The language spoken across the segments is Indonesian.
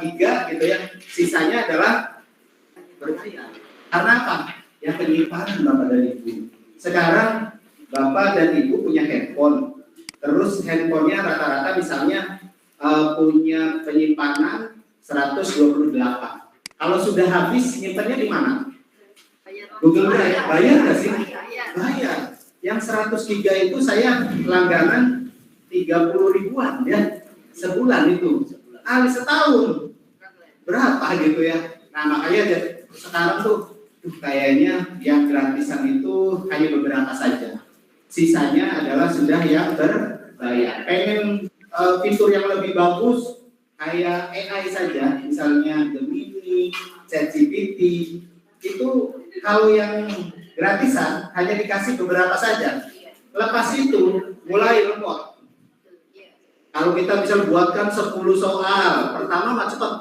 giga gitu ya, sisanya adalah berbayar. Karena apa? Ya penyimpanan Bapak dan Ibu. Sekarang Bapak dan Ibu punya handphone, terus handphonenya rata-rata misalnya punya penyimpanan 128. Kalau sudah habis, nyimpannya di mana? Google Drive. Bayar nggak sih? Bayar. Yang 100 giga itu saya langganan 30 ribuan ya, sebulan itu. Setahun berapa gitu ya. Nah makanya sekarang tuh kayaknya yang gratisan itu hanya beberapa saja. Sisanya adalah sudah yang berbayar. Pengen fitur yang lebih bagus kayak AI saja, misalnya Gemini, ChatGPT, itu kalau yang gratisan hanya dikasih beberapa saja. Lepas itu mulai lemot. Kalau kita bisa buatkan 10 soal, pertama mah cepat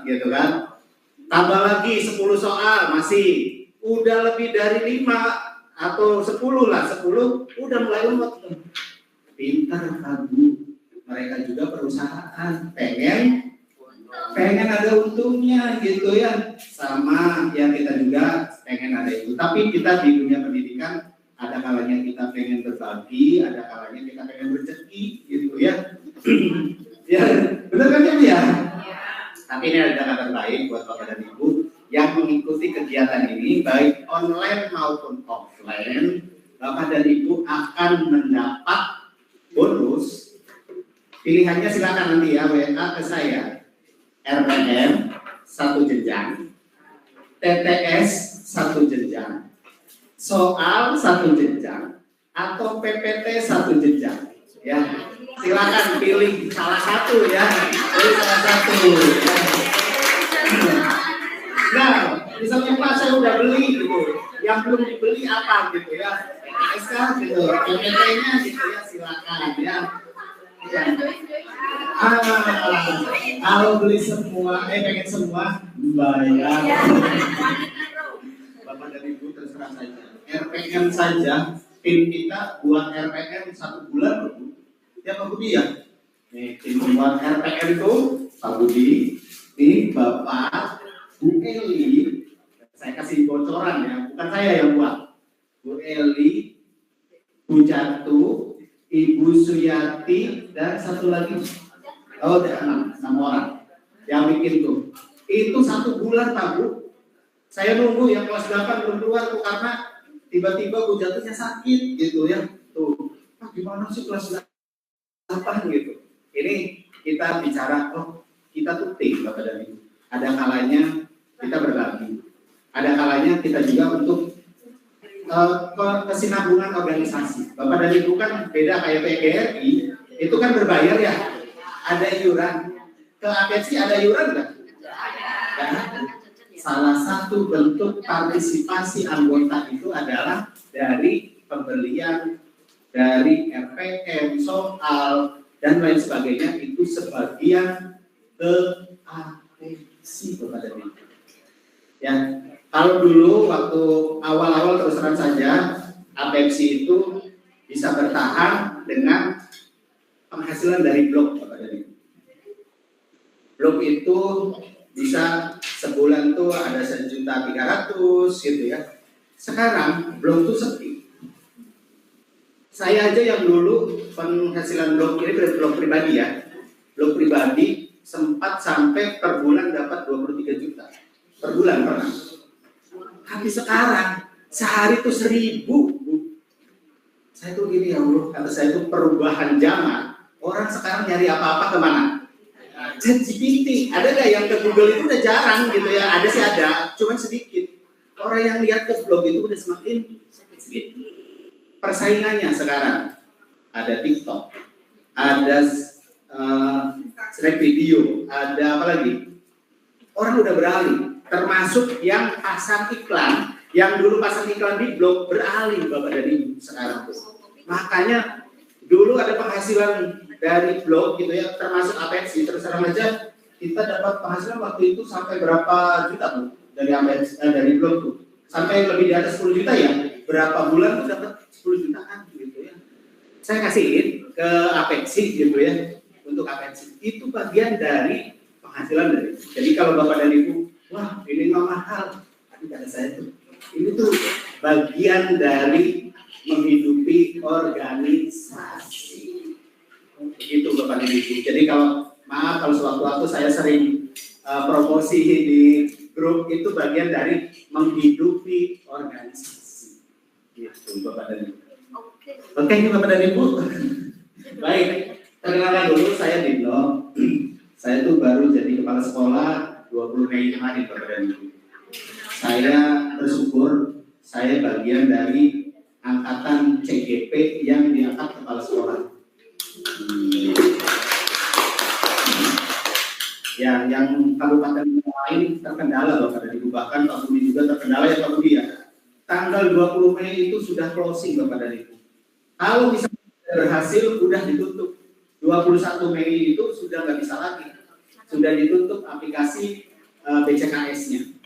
gitu kan. Tambah lagi 10 soal masih, udah lebih dari 5 atau 10 lah, 10 udah mulai lemot. Pintar Abu, mereka juga perusahaan pengen ada untungnya gitu ya, sama yang kita juga pengen ada itu. Tapi kita di dunia pendidikan ada kalanya kita pengen berbagi, ada kalanya kita pengen rezeki gitu ya. Ya benar kan ya? Tapi ini ada kabar baik buat Bapak dan Ibu yang mengikuti kegiatan ini, baik online maupun offline. Bapak dan Ibu akan mendapat bonus. Pilihannya silakan nanti ya, WA ke saya. RPM 1 jenjang, TTS 1 jenjang, soal 1 jenjang, atau PPT 1 jenjang. Ya, silakan pilih salah satu ya. Pilih salah satu. Nah, misalnya Pak saya udah beli gitu, yang belum dibeli apa gitu ya, PTS kan gitu, PPT-nya gitu ya, silakan ya. Ya. Kalau beli semua, pengen semua bayar. Bapak dan Ibu terserah saja. RPM saja, tim kita buat RPM 1 bulan loh. Ya Pak Budi ya. Nih, tim buat RPM itu Pak Budi, ini Bapak, Bu Eli. Saya kasih bocoran ya, bukan saya yang buat. Bu Eli, Bu Jatuh, Ibu Suyati, dan satu lagi, ada 6 orang yang bikin tuh. Itu 1 bulan Pak Bu. Saya nunggu yang kelas 8 belum keluar tuh karena tiba-tiba Bu Jatuhnya sakit gitu ya. Tuh, Pak gimana sih kelas 8 gitu. Ini kita bicara, kita tuh tim Bapak dan Ibu. Ada kalanya kita berbagi. Ada kalanya kita juga untuk kesinambungan organisasi. Bapak dan Ibu kan beda kayak PGRI, itu kan berbayar ya, ada iuran. Ke APECI ada iuran nggak? Ya. Salah satu bentuk partisipasi anggota itu adalah dari pembelian dari RPM, soal, dan lain sebagainya, itu sebagian ke APECI Bapak dan Ibu. Ya. Kalau dulu waktu awal-awal terus terang saja, APECI itu bisa bertahan dengan penghasilan dari blog, Bapak dan Ibu. Blog itu bisa sebulan tuh ada 1.300.000 gitu ya. Sekarang blog itu sepi. Saya aja yang dulu penghasilan blog ini blog pribadi ya, blog pribadi sempat sampai per bulan dapat 23 juta per bulan pernah. Tapi sekarang sehari itu 1.000. Saya tuh gini ya Allah, kata saya itu perubahan zaman. Orang sekarang nyari apa-apa kemana? ChatGPT. Ada nggak yang ke Google itu udah jarang gitu ya? Ada sih ada, cuman sedikit. Orang yang lihat ke blog itu udah semakin sedikit. Persaingannya sekarang ada TikTok, ada Snack video, ada apa lagi? Orang udah beralih. Termasuk yang pasang iklan, yang dulu pasang iklan di blog beralih Bapak dan Ibu sekarang tuh. Makanya dulu ada penghasilan dari blog gitu ya, termasuk APECI, terus terang aja kita dapat penghasilan waktu itu sampai berapa juta tuh dari APECI, dari blog tuh, sampai lebih di atas 10 juta ya, berapa bulan tuh dapat 10 jutaan gitu ya. Saya kasihin ke APECI gitu ya, untuk APECI itu bagian dari penghasilan dari ibu. Jadi kalau bapak dan ibu, wah ini mah mahal, tapi kata saya tuh, ini tuh bagian dari menghidupi organisasi. Begitu bapak dan ibu. Jadi kalau maaf kalau sewaktu-waktu saya sering promosi di grup, itu bagian dari menghidupi organisasi. Gitu bapak dan ibu. Oke, bapak dan ibu. Baik, perkenalkan dulu saya Dino. Saya tuh baru jadi kepala sekolah 20 Mei kemarin bapak dan ibu. Saya bersyukur saya bagian dari angkatan CGP yang diangkat kepala sekolah. Ya, yang kabupaten lain terkendala bapak dan ibu, bahkan Pak Budi juga terkendala ya Pak Budi ya. Tanggal 20 Mei itu sudah closing bapak dan ibu. Kalau bisa berhasil sudah ditutup. 21 Mei itu sudah nggak bisa lagi. Sudah ditutup aplikasi BCKS-nya.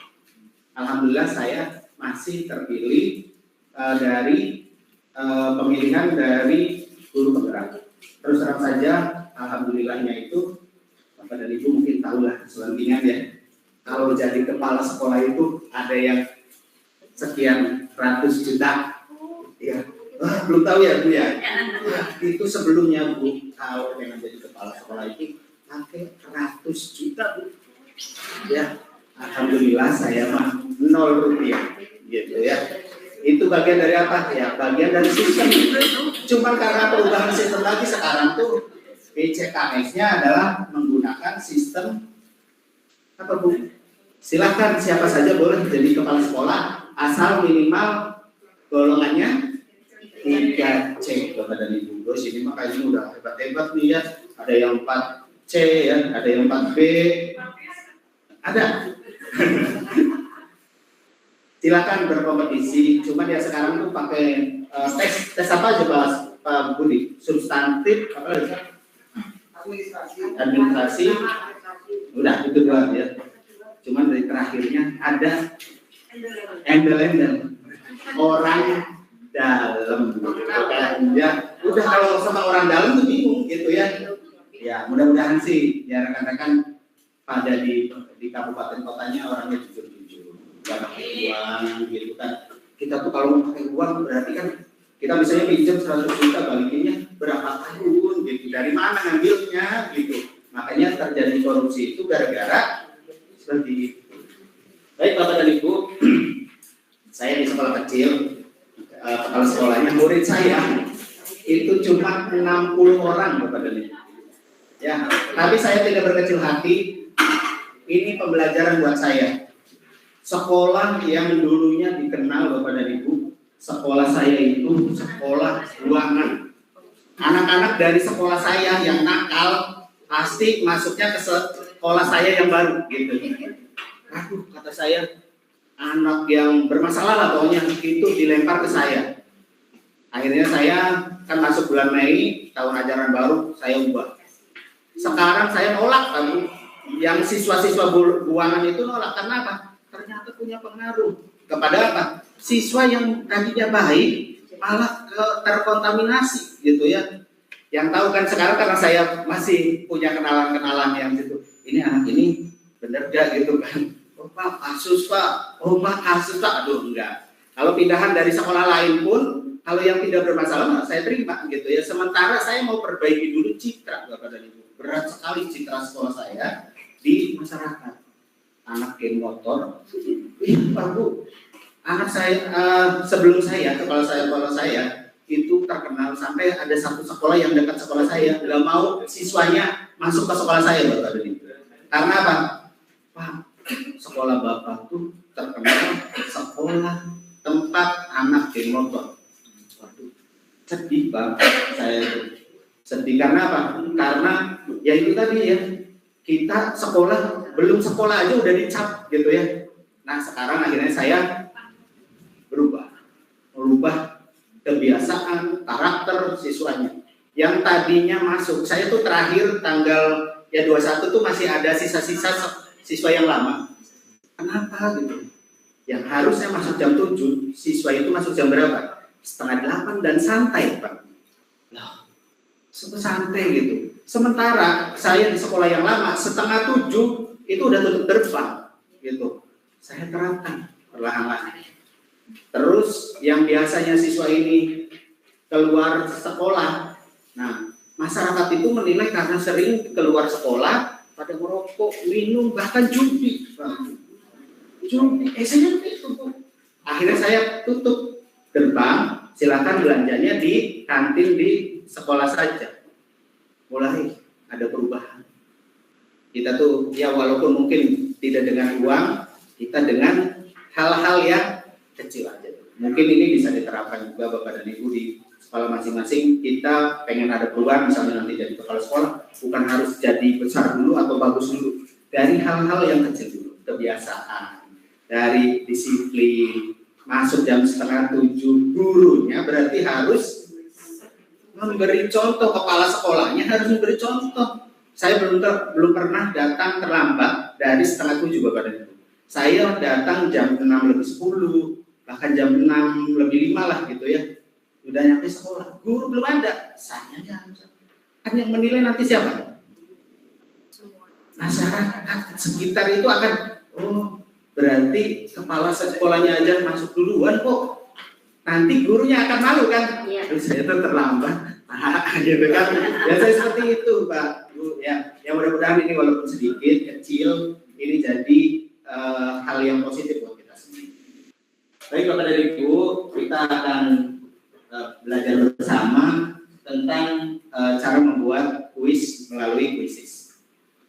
Alhamdulillah saya masih terpilih dari pemilihan dari guru penggerak. Terus terang saja, alhamdulillahnya itu Bapak dan Ibu mungkin tahulah selanjutnya ya. Kalau jadi kepala sekolah itu ada yang sekian ratus juta, ya. Wah, belum tahu ya Bu ya. Itu sebelumnya Bu, kalau yang jadi kepala sekolah itu pakai 100 juta Bu. Ya, alhamdulillah saya mah 0 rupiah, gitu ya. Itu bagian dari apa ya? Bagian dari sistem. Cuma karena perubahan sistem lagi sekarang tuh BCKS-nya adalah menggunakan sistem apa Bu? Silakan siapa saja boleh jadi kepala sekolah asal minimal golongannya 3C Bapak dan Ibu. Terus ini makanya udah hebat-hebat nih ya. Ada yang 4C ya, ada yang 4B. Ada. Silakan berkompetisi. Cuman ya sekarang tuh pakai tes apa aja Pak Budi? Substantif apa lagi? Administrasi. Udah itu doang ya. Cuman dari terakhirnya ada embel-embel orang dalam, ya udah kalau sama orang dalam tuh bingung gitu ya. Ya mudah-mudahan sih ya rekan-rekan pada di kabupaten kotanya orangnya jujur-jujur, gak pakai uang gitu kan. Kita tuh kalau pakai uang berarti kan kita misalnya pinjam 100 juta balikinnya berapa tahun gitu, dari mana ngambilnya gitu. Makanya terjadi korupsi itu gara-gara seperti itu. Baik Bapak dan Ibu, saya di sekolah kecil, kepala sekolahnya murid saya itu cuma 60 orang Bapak dan Ibu. Ya, tapi saya tidak berkecil hati. Ini pembelajaran buat saya. Sekolah yang dulunya dikenal Bapak dan Ibu, sekolah saya itu sekolah ruangan. Anak-anak dari sekolah saya yang nakal pasti masuknya ke sekolah saya yang baru gitu. Aduh, kata saya, anak yang bermasalah lah pokoknya itu dilempar ke saya. Akhirnya saya kan masuk bulan Mei tahun ajaran baru saya ubah. Sekarang saya nolak kamu yang siswa-siswa buangan itu nolak karena apa? Ternyata punya pengaruh kepada apa? Siswa yang tadinya baik malah terkontaminasi gitu ya. Yang tahu kan sekarang karena saya masih punya kenalan-kenalan yang gitu. Ini anak ini bener gak gitu kan? Oh Pak, kasus Pak. Oh Pak, kasus Pak. Aduh enggak. Kalau pindahan dari sekolah lain pun, kalau yang tidak bermasalah saya terima gitu ya. Sementara saya mau perbaiki dulu citra Bapak dan Ibu. Berat sekali citra sekolah saya di masyarakat. Anak geng motor. Pak Bu, anak saya sebelum saya kepala saya itu terkenal sampai ada satu sekolah yang dekat sekolah saya nggak mau siswanya masuk ke sekolah saya Bapak dan Ibu. Karena apa? Pak, sekolah Bapak tuh terkenal sekolah tempat anak geng motor. Waduh, sedih Pak, saya sedih karena apa? Karena ya itu tadi ya, kita sekolah belum sekolah aja udah dicap gitu ya. Nah sekarang akhirnya saya merubah kebiasaan karakter siswanya. Yang tadinya masuk, saya tuh terakhir tanggal ya 21 tuh masih ada sisa-sisa siswa yang lama. Kenapa gitu? Yang harusnya masuk jam 7, siswa itu masuk jam berapa? 7:30 dan santai Pak. Loh, santai gitu. Sementara saya di sekolah yang lama, 6:30 itu udah tutup gerbang, gitu. Saya terapkan perlahan-lahan. Terus yang biasanya siswa ini keluar sekolah, nah masyarakat itu menilai karena sering keluar sekolah pada merokok, minum, bahkan judi. Saya itu. Akhirnya saya tutup gerbang, silakan belanjanya di kantin di sekolah saja. Mulai ada perubahan. Kita tuh ya walaupun mungkin tidak dengan uang, kita dengan hal-hal yang kecil aja. Mungkin ini bisa diterapkan juga Bapak dan Ibu di sekolah masing-masing. Kita pengen ada perubahan, misalnya nanti jadi kepala sekolah, bukan harus jadi besar dulu atau bagus dulu. Dari hal-hal yang kecil dulu, kebiasaan, dari disiplin, masuk jam 6:30 gurunya berarti harus memberi contoh, kepala sekolahnya harus memberi contoh. Saya belum pernah datang terlambat dari 6:30 Bapak dan Ibu. Saya datang jam 6:10, bahkan jam 6:05 lah gitu ya. Udah nyampe sekolah, guru belum ada. Saya kan yang menilai nanti siapa? Masyarakat sekitar itu akan, oh berarti kepala sekolahnya aja masuk duluan kok. Nanti gurunya akan malu kan? Terus saya tuh terlambat, gitu kan? Biasanya seperti itu, Pak, Bu. Ya, mudah-mudahan ini walaupun sedikit, kecil, ini jadi hal yang positif buat kita sendiri. Baik, Bapak dan Ibu, kita akan belajar bersama tentang cara membuat kuis melalui Quizizz.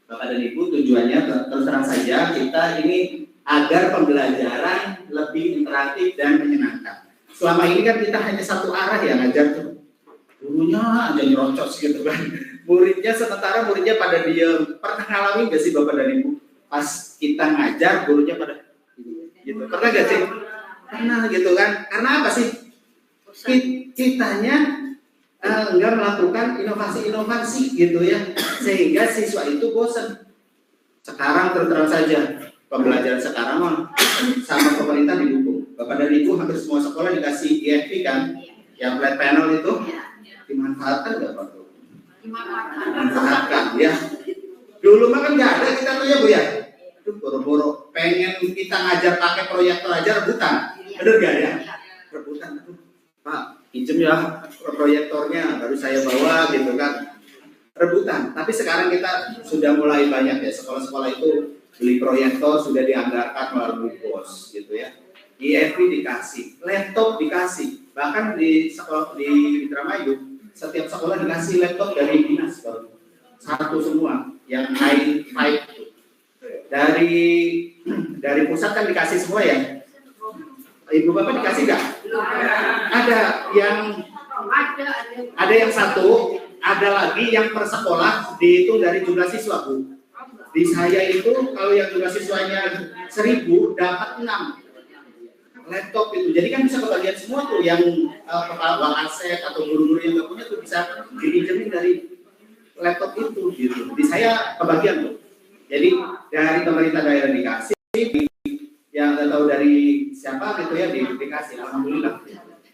Bapak dan Ibu, tujuannya terus terang saja kita ini agar pembelajaran lebih interaktif dan menyenangkan. Selama ini kan kita hanya satu arah ya ngajar tuh. Gurunya aja nyerocos gitu kan. Sementara muridnya pada diam. Pernah ngalamin gak sih Bapak dan Ibu? Pas kita ngajar, gurunya pada gitu. Pernah gak sih? Pernah gitu kan. Karena apa sih? Kitanya enggak melakukan inovasi-inovasi gitu ya. Sehingga siswa itu bosan. Sekarang terus saja. Pembelajaran sekarang sama pemerintah didukung. Bapak dan Ibu hampir semua sekolah dikasih IFP kan, yang flat panel itu dimanfaatkan nggak Pak? Dimanfaatkan ya. Dulu mah kan nggak ada kita tuh ya Bu ya. Aduh boro-boro pengen kita ngajar pakai proyektor aja rebutan, bener nggak ya? Rebutan tuh Pak, pinjem ya proyektornya, baru saya bawa gitu kan. Rebutan. Tapi sekarang kita sudah mulai banyak ya sekolah-sekolah itu beli proyektor sudah dianggarkan melalui BOS gitu ya. IFP dikasih, laptop dikasih, bahkan di sekolah di Indramayu setiap sekolah dikasih laptop dari dinas baru satu semua yang i5 itu. Dari pusat kan dikasih semua ya. Ibu Bapak dikasih nggak? Ada yang satu, ada lagi yang per sekolah dihitung dari jumlah siswa Bu. Di saya itu kalau yang jumlah siswanya 1.000 dapat 6 laptop itu. Jadi kan bisa kebagian semua tuh yang kepala uang aset atau guru-guru yang nggak punya tuh bisa dipinjemin dari laptop itu gitu. Di saya kebagian tuh. Jadi dari pemerintah daerah dikasih, yang nggak tahu dari siapa gitu ya dikasih. Alhamdulillah.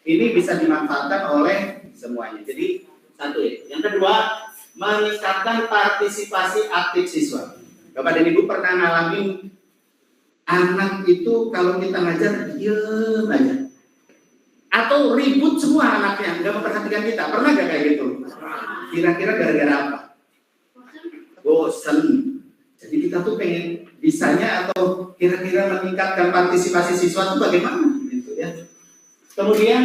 Ini bisa dimanfaatkan oleh semuanya. Jadi satu ya. Yang kedua, meningkatkan partisipasi aktif siswa. Bapak dan Ibu pernah ngalamin anak itu kalau kita ngajar diem aja atau ribut semua anaknya nggak memperhatikan kita, pernah nggak kayak gitu? Kira-kira gara-gara apa? Bosen. Jadi kita tuh pengen bisanya atau kira-kira meningkatkan partisipasi siswa itu bagaimana gitu ya. Kemudian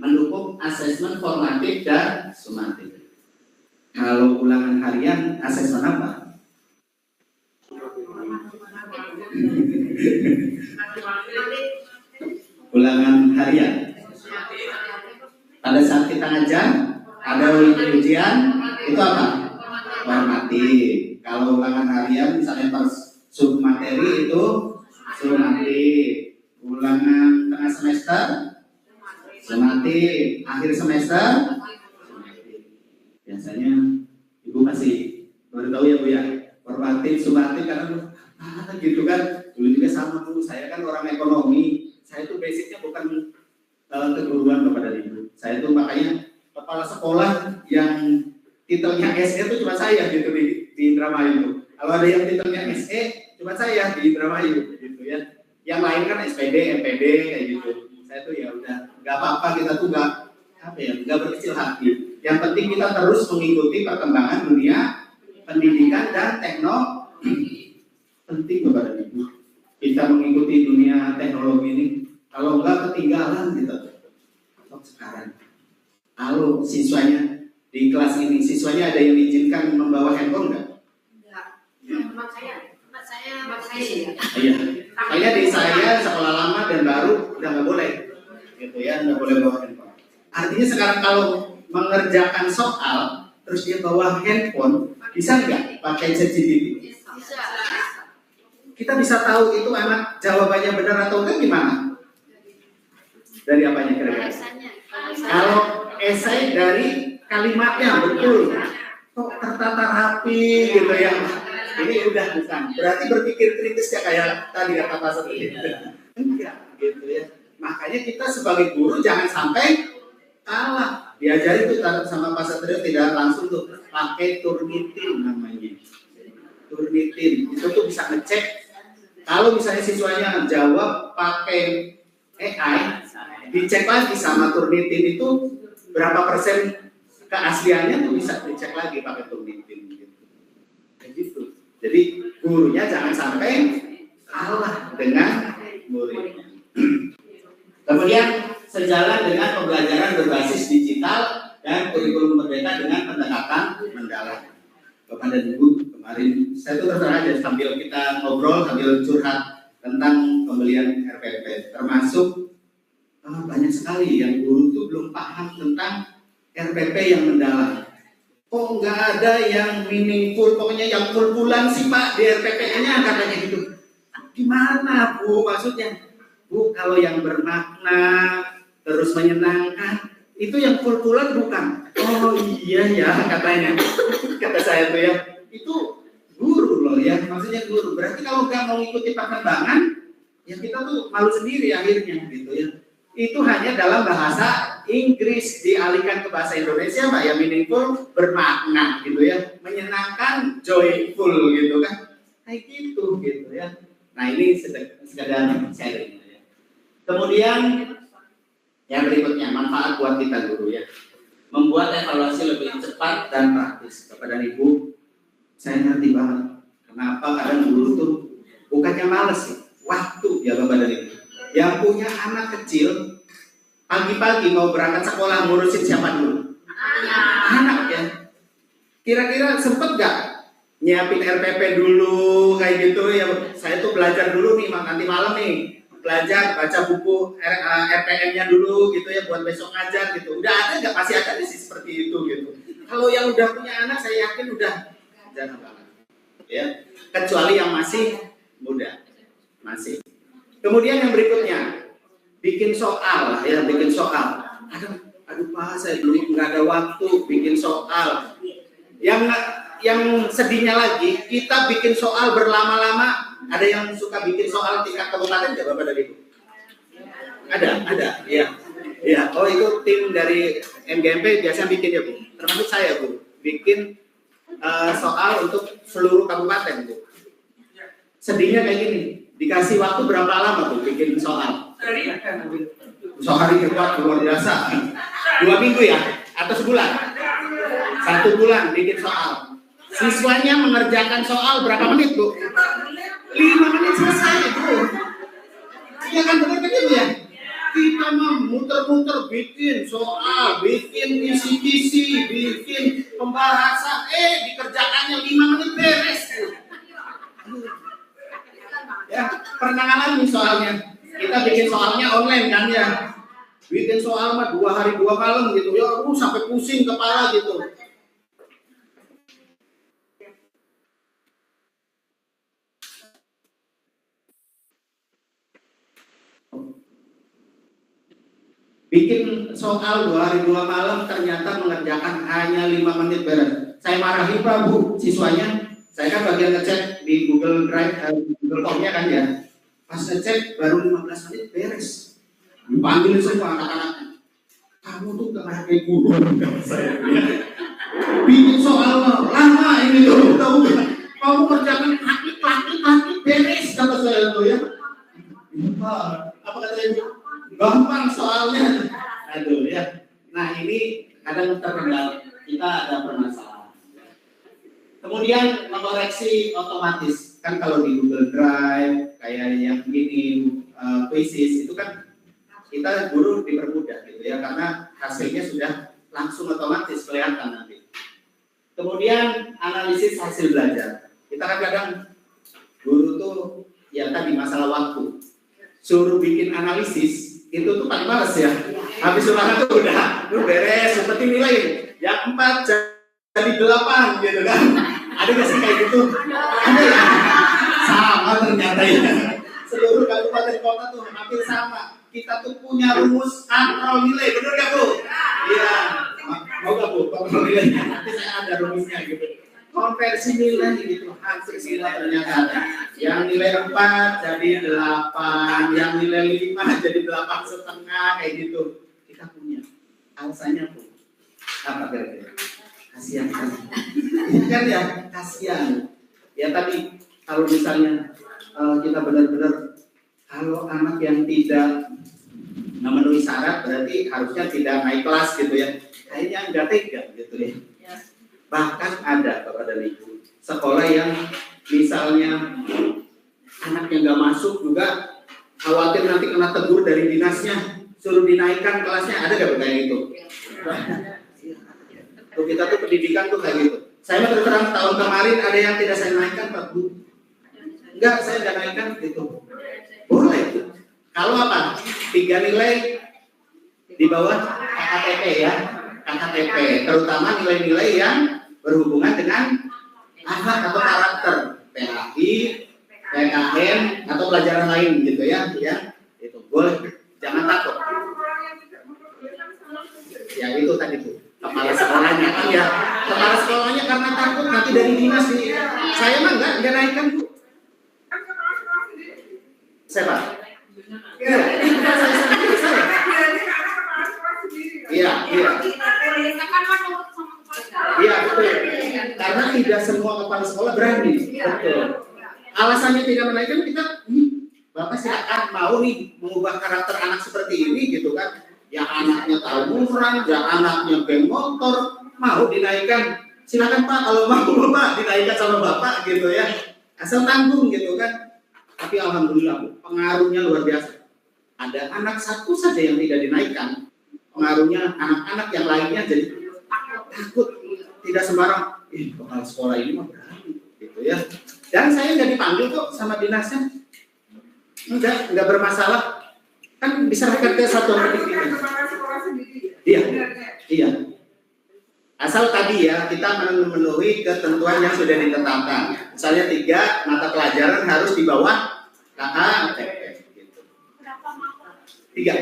mendukung asesmen formatif dan sumatif. Kalau ulangan harian asesmen apa? Ulangan harian. Pada saat kita ngajar, ada ujian, itu apa? Formatif. Kalau ulangan harian, misalnya pas sub materi itu sumatif. Ulangan tengah semester, sumatif. Akhir semester, sumatif. Biasanya Ibu masih baru tahu ya Bu ya, formatif, sumatif karena gitu kan. Dulu juga sama Bu, saya kan orang ekonomi. Saya tuh basicnya bukan keguruan Bapak dan Ibu. Saya tuh makanya kepala sekolah yang titelnya SE itu cuma saya gitu di Indramayu itu. Kalau ada yang titelnya SE, cuma saya di Indramayu gitu ya. Yang lain kan SPD, MPD kayak gitu. Saya tuh ya udah nggak apa-apa, kita tuh nggak berkecil hati. Yang penting kita terus mengikuti perkembangan dunia pendidikan dan teknologi. Penting Bapak dan Ibu. Kita mengikuti dunia teknologi ini. Kalau enggak ketinggalan kita. Sekarang, kalau siswanya di kelas ini, siswanya ada yang diizinkan membawa handphone enggak? Enggak. Saya. Iya. Kayaknya di saya sekolah lama dan baru udah nggak boleh, gitu ya, nggak boleh bawa handphone. Artinya sekarang kalau mengerjakan soal, terus dia bawa handphone, bisa nggak pakai ChatGPT? Bisa. Kita bisa tahu itu anak jawabannya benar atau enggak gimana? Dari apanya kira-kira? Kalau esai dari kalimatnya betul, kok tertata rapi gitu ya. Ini udah bukan. Berarti berpikir kritis ya kayak tadi kata Pak Satrio. Enggak gitu ya. Makanya kita sebagai guru jangan sampai kalah. Diajari tuh sama Pak Satrio tidak langsung tuh pakai Turnitin namanya. Turnitin itu tuh bisa ngecek kalau misalnya siswanya jawab pakai AI, dicek lagi sama Turnitin itu berapa persen keasliannya tuh bisa dicek lagi pakai Turnitin gitu. Kayak gitu. Jadi gurunya jangan sampai kalah dengan muridnya. Kemudian sejalan dengan pembelajaran berbasis digital dan kurikulum merdeka dengan pendekatan mendalam. Bapak dan Ibu, kemarin saya tuh terserah aja sambil kita ngobrol, sambil curhat tentang pembelian RPP, termasuk banyak sekali yang guru tuh belum paham tentang RPP yang mendalam. Kok nggak ada yang meaningful, pokoknya yang full-fullan sih Pak di RPP-nya katanya gitu. Gimana Bu maksudnya? Bu, kalau yang bermakna, terus menyenangkan, itu yang full-fullan bukan? Oh iya ya katanya. Kata saya tuh ya, itu guru loh ya, maksudnya guru. Berarti kalau nggak mau ikuti perkembangan, ya kita tuh malu sendiri akhirnya gitu ya. Itu hanya dalam bahasa Inggris, dialihkan ke bahasa Indonesia Mbak ya, meaningful, bermakna gitu ya, menyenangkan, joyful gitu kan, kayak gitu ya. Nah ini sekadar sharing ya. Kemudian yang berikutnya, manfaat buat kita guru ya, membuat evaluasi lebih cepat dan praktis. Bapak dan Ibu, saya ngerti banget kenapa kadang guru tuh bukannya males sih, waktu ya Bapak dan Ibu. Yang punya anak kecil, pagi-pagi mau berangkat sekolah ngurusin siapa dulu? Anak ya. Kira-kira sempet gak nyiapin RPP dulu kayak gitu ya? Saya tuh belajar dulu nih, nanti malam nih belajar baca buku RPM-nya dulu gitu ya buat besok ngajar gitu. Udah ada nggak? Pasti ada sih seperti itu gitu. Kalau yang udah punya anak saya yakin udah jangan banget ya. Kecuali yang masih muda, masih. Kemudian yang berikutnya, bikin soal ya, bikin soal. Aduh Pak, saya dulu nggak ada waktu bikin soal. Yang sedihnya lagi, kita bikin soal berlama-lama. Ada yang suka bikin soal tingkat kabupaten nggak Bapak dan Ibu? Ada, ya. Ya, oh itu tim dari MGMP biasanya bikin ya Bu. Termasuk saya Bu, bikin soal untuk seluruh kabupaten Bu. Sedihnya kayak gini. Dikasih waktu berapa lama tuh bikin soal? Sehari hebat luar biasa. 2 minggu ya? Atau sebulan? 1 bulan bikin soal. Siswanya mengerjakan soal berapa menit Bu? 5 menit selesai Bu. Iya kan benar kan ya? Kita mau muter-muter bikin soal, bikin kisi-kisi, bikin pembahasan, dikerjakannya 5 menit beres Bu. Ya, pernah ngalamin soalnya. Kita bikin soalnya online kan ya. Bikin soal mah 2 hari 2 malam gitu. Ya, sampai pusing kepala gitu. Bikin soal 2 hari 2 malam ternyata mengerjakan hanya 5 menit beres. Saya marahin Pak Bu, siswanya. Saya kan bagian ngecek di Google Drive, Google Form-nya kan ya. Pas ngecek baru 15 menit beres. Dipanggil semua anak-anaknya. Kamu tuh gak kayak guru. bikin soal lama ini loh, tahu nggak? Kamu kerjakan akik beres kata saya tuh ya. Apa kata ibu? Gampang soalnya. Aduh ya. Nah ini kadang terkendala, kita ada permasalahan. Kemudian mengoreksi otomatis kan kalau di Google Drive kayak yang begini, Quizzes itu kan kita guru dipermudah gitu ya karena hasilnya sudah langsung otomatis kelihatan nanti. Kemudian analisis hasil belajar. Kita kan kadang guru tuh ya tadi masalah waktu. Suruh bikin analisis itu tuh paling males ya. Habis ulangan tuh udah beres seperti nilai yang 4 jadi 8 gitu kan. Ada nggak sih kayak gitu? Ada ya? Sama ternyata ya. Seluruh kabupaten kota tuh hampir sama. Kita tuh punya rumus kontrol nilai, benar nggak Bu? Iya. Mau nggak Bu kontrol nilainya? Nanti saya ada rumusnya gitu. Konversi nilai gitu, hasil nilai ternyata ada. Yang nilai 4 jadi 8, yang nilai 5 jadi 8,5 kayak gitu. Kita punya. Alasannya Bu, apa kira-kira? Kasihan kan? Kan ya, kasihan. Ya tadi kalau misalnya kita benar-benar kalau anak yang tidak memenuhi syarat berarti harusnya tidak naik kelas gitu ya. Kayaknya enggak tega gitu ya. Bahkan ada Bapak dan Ibu sekolah yang misalnya anaknya nggak masuk juga khawatir nanti kena tegur dari dinasnya, suruh dinaikkan kelasnya, ada nggak kayak gitu? Tuh kita tuh pendidikan tuh kayak gitu. Saya terus terang tahun kemarin ada yang tidak saya naikkan Pak Bu. Enggak, saya nggak naikkan gitu. Boleh. Kalau apa? 3 nilai di bawah KKTP ya. KKTP, terutama nilai-nilai yang berhubungan dengan akhlak atau karakter, PAI, PKN atau pelajaran lain gitu ya, itu boleh, jangan takut. Ya itu tadi tuh, kepala sekolahnya kan ya, kepala sekolahnya karena takut nanti dari dinas nih, saya mah nggak naikkan Bu. Siapa? Iya, Iya. Iya betul. Karena tidak semua kepala sekolah berani. Betul. Alasannya tidak menaikkan kita, Bapak silakan mau nih mengubah karakter anak seperti ini gitu kan? Yang anaknya tawuran, yang anaknya geng motor, mau dinaikkan. Silakan Pak kalau mau Bapak dinaikkan sama Bapak gitu ya. Asal tanggung gitu kan. Tapi alhamdulillah pengaruhnya luar biasa. Ada anak satu saja yang tidak dinaikkan. Pengaruhnya anak-anak yang lainnya jadi takut, tidak sembarang. Kepala sekolah ini mah berani, gitu ya. Dan saya nggak dipanggil kok sama dinasnya, nggak bermasalah. Kan bisa ke satuan pendidikan. Iya. Asal tadi ya kita memenuhi ketentuan yang sudah ditetapkan. Misalnya 3 mata pelajaran harus di bawah KKTP. 3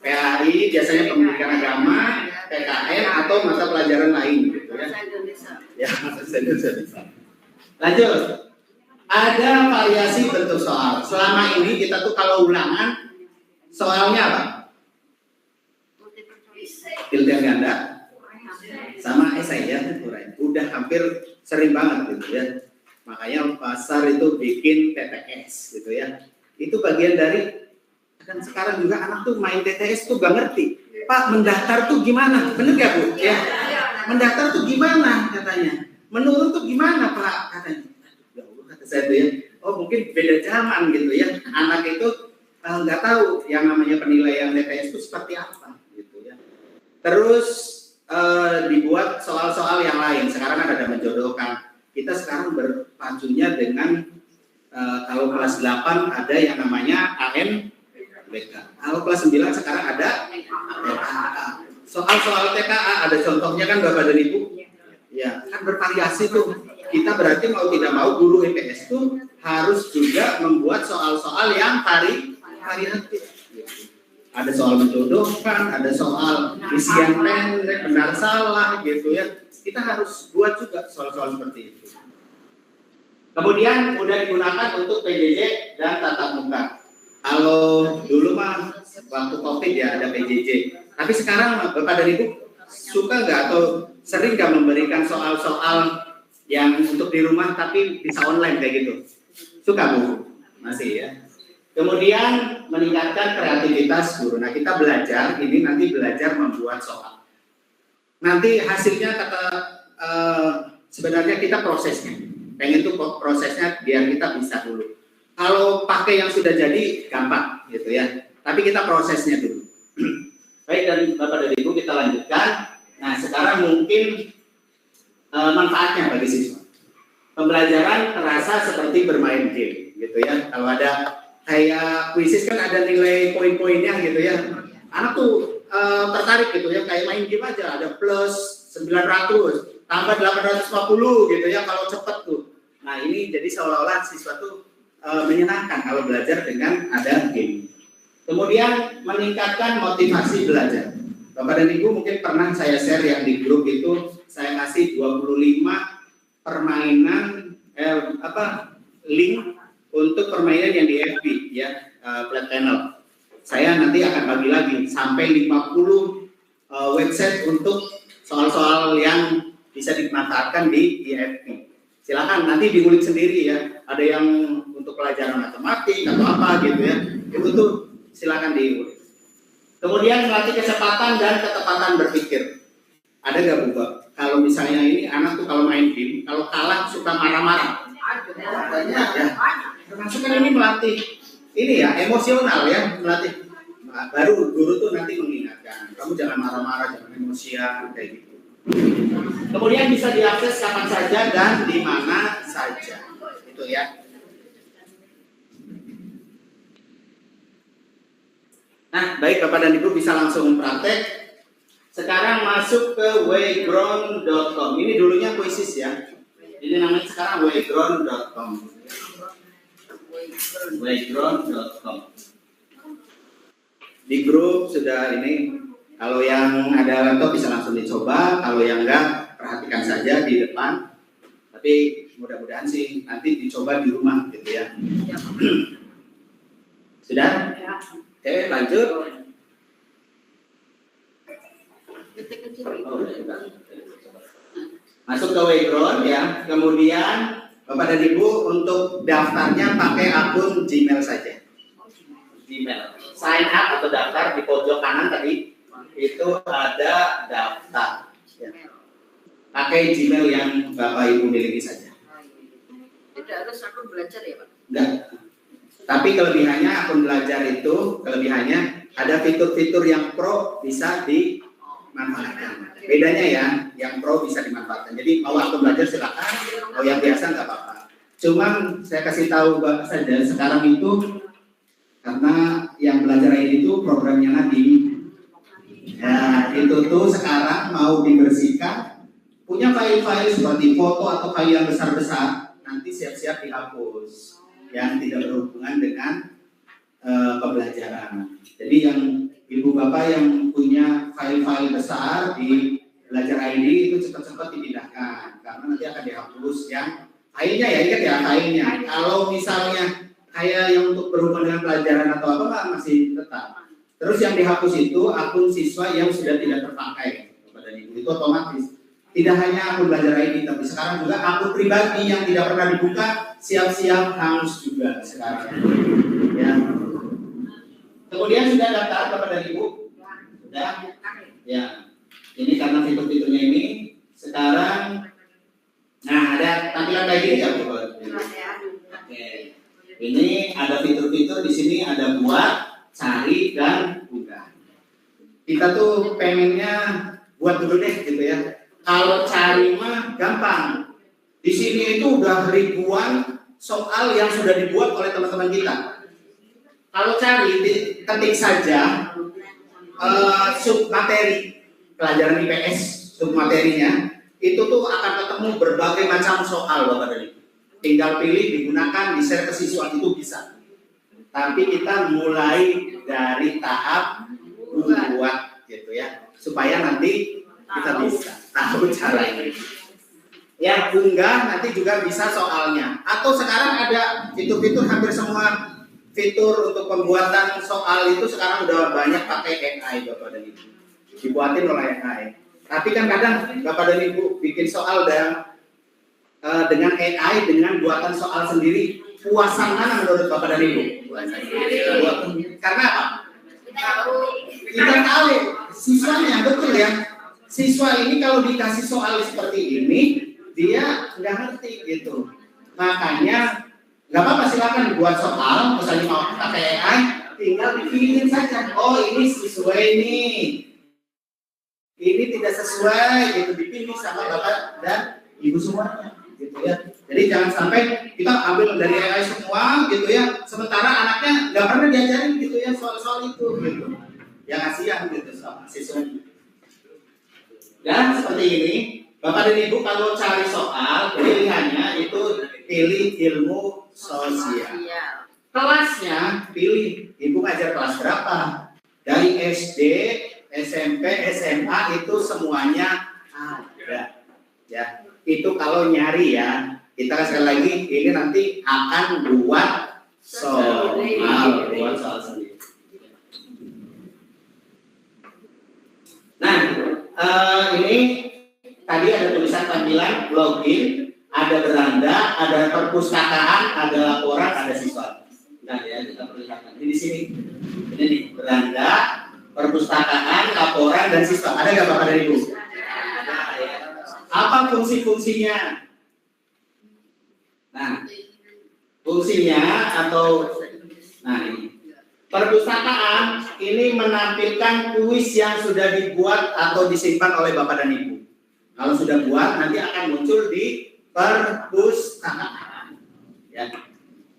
PAI biasanya pendidikan agama, PKN atau mata pelajaran lain gitu ya. Ya, bahasa Indonesia. Lanjut. Ada variasi bentuk soal. Selama ini kita tuh kalau ulangan soalnya apa? Pilihan ganda sama esai ya, udah hampir sering banget gitu ya. Makanya pasar itu bikin TTS gitu ya. Itu bagian dari, kan sekarang juga anak tuh main TTS tuh gak ngerti. Pak mendaftar tuh gimana? Bener gak Bu? Ya. Mendaftar tuh gimana katanya? Menurun tuh gimana Pak katanya? Kata saya tuh ya, oh mungkin beda zaman gitu ya. Anak itu nggak tahu yang namanya penilaian TTS itu seperti apa gitu ya. Terus dibuat soal-soal yang lain. Sekarang ada menjodohkan. Kita sekarang berpacunya dengan kalau kelas 8 ada yang namanya ANBK. Kalau kelas 9 sekarang ada TKA. Soal-soal TKA ada contohnya kan Bapak dan Ibu? Ya, kan bervariasi tuh. Kita berarti mau tidak mau guru IPS itu harus juga membuat soal-soal yang variatif. Ada soal menjodohkan, ada soal isian pendek, benar salah gitu ya. Kita harus buat juga soal-soal seperti itu. Kemudian udah digunakan untuk PJJ dan tatap muka. Kalau dulu mah waktu COVID ya ada PJJ. Tapi sekarang Bapak dan Ibu suka nggak atau sering nggak memberikan soal-soal yang untuk di rumah tapi bisa online kayak gitu? Suka Bu? Masih ya. Kemudian meningkatkan kreativitas guru. Nah kita belajar ini nanti belajar membuat soal. Nanti hasilnya sebenarnya kita prosesnya. Pengen tuh prosesnya biar kita bisa dulu. Kalau pakai yang sudah jadi gampang gitu ya. Tapi kita prosesnya dulu. Baik, dan Bapak dan Ibu kita lanjutkan. Nah sekarang mungkin manfaatnya bagi siswa. Pembelajaran terasa seperti bermain game gitu ya. Kalau ada kayak kuisis kan ada nilai poin-poinnya gitu ya. Anak tuh tertarik gitu ya, kayak main game aja, ada plus 900 tambah 850 gitu ya kalau cepet tuh. Nah ini jadi seolah-olah siswa tuh menyenangkan kalau belajar dengan ada game. Kemudian meningkatkan motivasi belajar. Bapak dan Ibu mungkin pernah saya share yang di grup itu saya kasih 25 permainan link untuk permainan yang di FB ya, flat panel. Saya nanti akan bagi lagi sampai 50 website untuk soal-soal yang bisa dimanfaatkan di FB. Silakan nanti diulik sendiri ya. Ada yang untuk pelajaran matematik atau apa gitu ya. Itu tuh silakan diulik. Kemudian melatih kecepatan dan ketepatan berpikir. Ada nggak Bu? Kalau misalnya ini anak tuh kalau main game, kalau kalah suka marah-marah. Banyak ya. Termasuk kan ini melatih ini ya emosional ya, melatih. Nah, baru guru tuh nanti mengingatkan, kamu jangan marah-marah, jangan emosian kayak gitu. Kemudian bisa diakses kapan saja dan di mana saja. Itu ya. Nah, baik Bapak dan Ibu bisa langsung praktek. Sekarang masuk ke wayground.com. Ini dulunya kuisis ya. Ini namanya sekarang wayground.com. Wayground.com. Di grup sudah ini. Kalau yang ada laptop bisa langsung dicoba. Kalau yang enggak, perhatikan saja di depan. Tapi mudah-mudahan sih nanti dicoba di rumah gitu ya. Sudah? Oke, lanjut. Masuk ke Wayground ya. Kemudian Bapak dan Ibu untuk daftarnya pakai akun Gmail saja. Gmail. Sign up atau daftar di pojok kanan tadi itu ada daftar. Ya. Pakai Gmail yang Bapak Ibu miliki saja. Tidak harus akun belajar ya Pak? Enggak. Tapi kelebihannya akun belajar itu kelebihannya ada fitur-fitur yang pro bisa dimanfaatkan. Bedanya ya, yang pro bisa dimanfaatkan. Jadi mau akun belajar silakan, mau yang biasa nggak apa-apa. Cuman saya kasih tahu Bapak saja sekarang itu karena yang belajar ini itu programnya Nadiem. Nah, itu tuh sekarang mau dibersihkan, punya file-file seperti foto atau file yang besar-besar, nanti siap-siap dihapus yang tidak berhubungan dengan pembelajaran. Jadi yang Ibu Bapak yang punya file-file besar di Belajar ID itu cepat-cepat dipindahkan karena nanti akan dihapus yang filenya ya, ingat ya filenya. Kalau misalnya kayak yang untuk berhubungan dengan pelajaran atau apa masih tetap. Terus yang dihapus itu akun siswa yang sudah tidak terpakai kepada Ibu itu otomatis. Tidak hanya akun Belajar ID, tapi sekarang juga akun pribadi yang tidak pernah dibuka siap-siap hangus juga sekarang. Ya. Kemudian sudah daftar kepada Ibu? Sudah? Ya. Ini karena fitur-fiturnya ini sekarang, nah ada tampilan kayak gini ya Bu? Oke. Ini ada fitur-fitur di sini ada buat, cari dan unggah. Kita tuh pengennya buat dulu deh gitu ya. Kalau cari mah gampang. Di sini itu udah ribuan soal yang sudah dibuat oleh teman-teman kita. Kalau cari ketik saja sub materi pelajaran IPS sub materinya itu tuh akan ketemu berbagai macam soal Bapak dan Ibu. Tinggal pilih, digunakan, di-share ke siswa itu bisa. Tapi kita mulai dari tahap membuat gitu ya, supaya nanti kita bisa tahu cara ini. Ya, unggah nanti juga bisa soalnya. Atau sekarang ada fitur-fitur hampir semua fitur untuk pembuatan soal itu sekarang udah banyak pakai AI Bapak dan Ibu. Dibuatin oleh AI. Tapi kan kadang Bapak dan Ibu bikin soal dengan AI, dengan buatan soal sendiri, puasan mana menurut Bapak dan Ibu? Karena apa? Kita tahu siswanya, betul ya. Siswa ini kalau dikasih soal seperti ini, dia nggak ngerti gitu. Makanya nggak apa-apa, silakan buat soal, misalnya mau pakai AI, tinggal dipilih saja. Oh ini sesuai nih, ini tidak sesuai, gitu dipilih sama Bapak dan Ibu semuanya, gitu ya. Jadi jangan sampai kita ambil dari AI semua, gitu ya. Sementara anaknya nggak pernah diajarin gitu ya soal-soal itu, gitu. Ya kasihan gitu sama siswanya. Dan seperti ini, Bapak dan Ibu kalau cari soal, pilihannya itu pilih ilmu sosial. Kelasnya pilih, Ibu ngajar kelas berapa? Dari SD, SMP, SMA itu semuanya ada. Ya, itu kalau nyari ya. Kita sekali lagi ini nanti akan buat soal sendiri. Nah, ini tadi ada tulisan panggilan, login, ada beranda, ada perpustakaan, ada laporan, ada siswa. Nah ya, kita perlihatkan ini di sini. Ini nih, beranda, perpustakaan, laporan, dan siswa. Ada nggak Bapak dan Ibu? Nah, ya. Apa fungsi-fungsinya? Nah, fungsinya atau ini. Perpustakaan ini menampilkan kuis yang sudah dibuat atau disimpan oleh Bapak dan Ibu. Kalau sudah buat, nanti akan muncul di perpustakaan. Ya.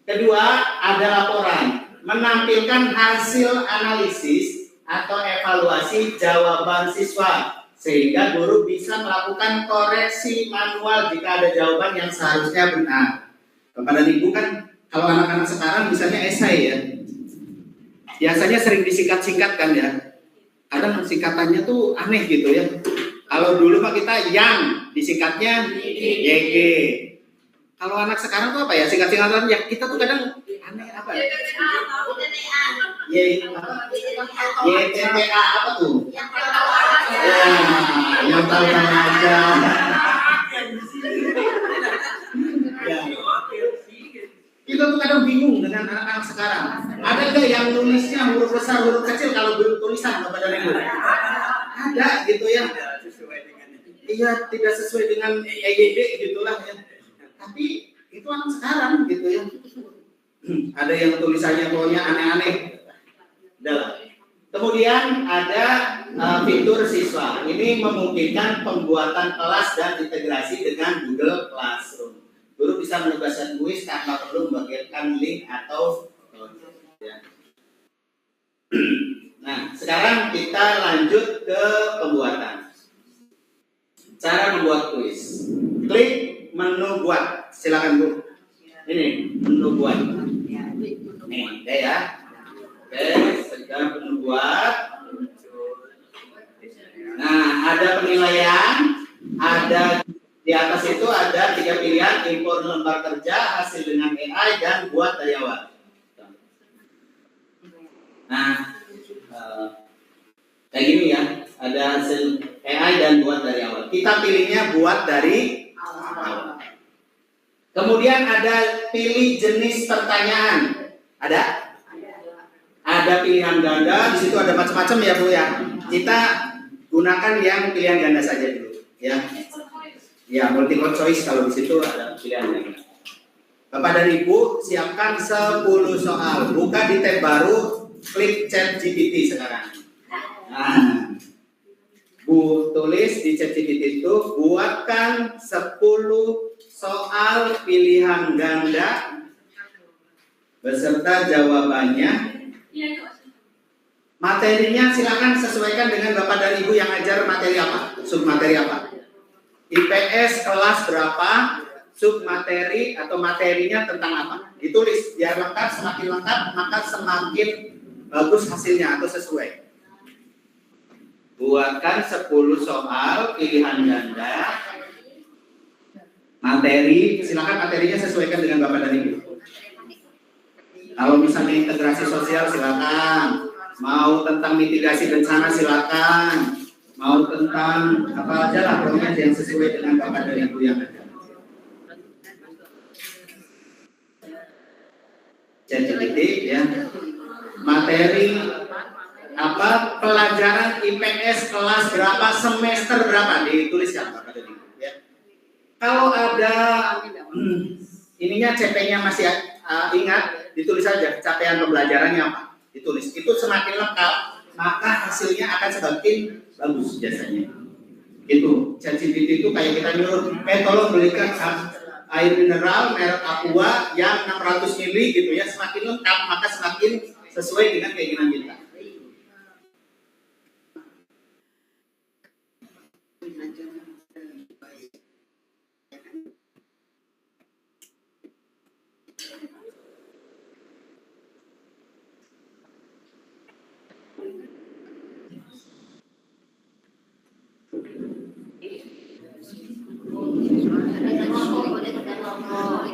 Kedua, ada laporan, menampilkan hasil analisis atau evaluasi jawaban siswa, sehingga guru bisa melakukan koreksi manual jika ada jawaban yang seharusnya benar. Bapak dan Ibu kan, kalau anak-anak sekarang misalnya esai ya, biasanya sering disingkat-singkat kan ya. Kadang singkatannya tuh aneh gitu ya. Kalau dulu mah kita yang disingkatnya YG. Kalau anak sekarang tuh apa ya? Singkat-singkatan yang kita tuh kadang aneh apa ya? YTTA apa tuh? Ya, yang tahu aja. Ya. Kita tuh kadang bingung dengan anak-anak sekarang. Ada nggak yang nulisnya huruf besar, huruf kecil kalau belum tulisan Bapak dan Ibu? Ada gitu ya. Iya, tidak sesuai dengan EYD gitulah ya. Tapi itu anak sekarang gitu ya. Ada yang tulisannya pokoknya aneh-aneh. Udah. Kemudian ada fitur siswa. Ini memungkinkan pembuatan kelas dan integrasi dengan Google Classroom. Guru bisa menugaskan kuis tanpa perlu membagikan link atau ya. Nah, sekarang kita lanjut ke pembuatan. Cara membuat kuis. Klik menu buat. Silakan Bu. Ini menu buat. Nih, ya. Oke, sekarang menu buat. Nah, ada penilaian, ada di atas itu ada 3 pilihan, import lembar kerja, hasil dengan AI, dan buat dari awal. Nah, kayak gini ya, ada hasil AI dan buat dari awal. Kita pilihnya buat dari awal. Kemudian ada pilih jenis pertanyaan. Ada? Ada pilihan ganda, di situ ada macam-macam ya Bu ya. Kita gunakan yang pilihan ganda saja dulu, ya. Ya, multiple choice kalau di situ ada pilihan yang lain. Bapak dan Ibu siapkan 10 soal. Buka di tab baru, klik chat GPT sekarang. Nah, Bu tulis di chat GPT itu, buatkan 10 soal pilihan ganda beserta jawabannya. Materinya silakan sesuaikan dengan Bapak dan Ibu yang ajar materi apa, submateri apa. IPS kelas berapa, submateri atau materinya tentang apa. Ditulis biar lengkap, semakin lengkap maka semakin bagus hasilnya atau sesuai. Buatkan 10 soal pilihan ganda. Materi, silakan materinya sesuaikan dengan Bapak dan Ibu. Kalau misalnya integrasi sosial silakan. Mau tentang mitigasi bencana silakan. mau tentang apa aja lah pokoknya yang sesuai dengan Bapak dan Ibu yang ada. ChatGPT ya, materi apa pelajaran IPS kelas berapa semester berapa dituliskan Bapak dan Ibu ya. Kalau ada ininya CP-nya masih ingat, ditulis saja capaian pembelajarannya apa, ditulis. Itu semakin lengkap maka hasilnya akan semakin bagus biasanya. Itu ChatGPT itu kayak kita nyuruh, tolong belikan air mineral merek Aqua yang 600 ml gitu ya, semakin lengkap maka semakin sesuai dengan keinginan kita.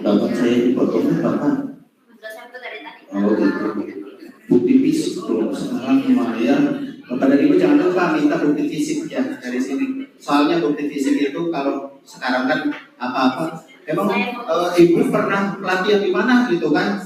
Bapak saya dipotongnya Bapak. Oh gitu. Bukti fisik dong. Sekarang lumayan. Bapak dan Ibu jangan lupa minta bukti fisik ya dari sini. Soalnya bukti fisik itu kalau sekarang kan apa-apa. Emang Ibu pernah pelatihan di mana gitu kan?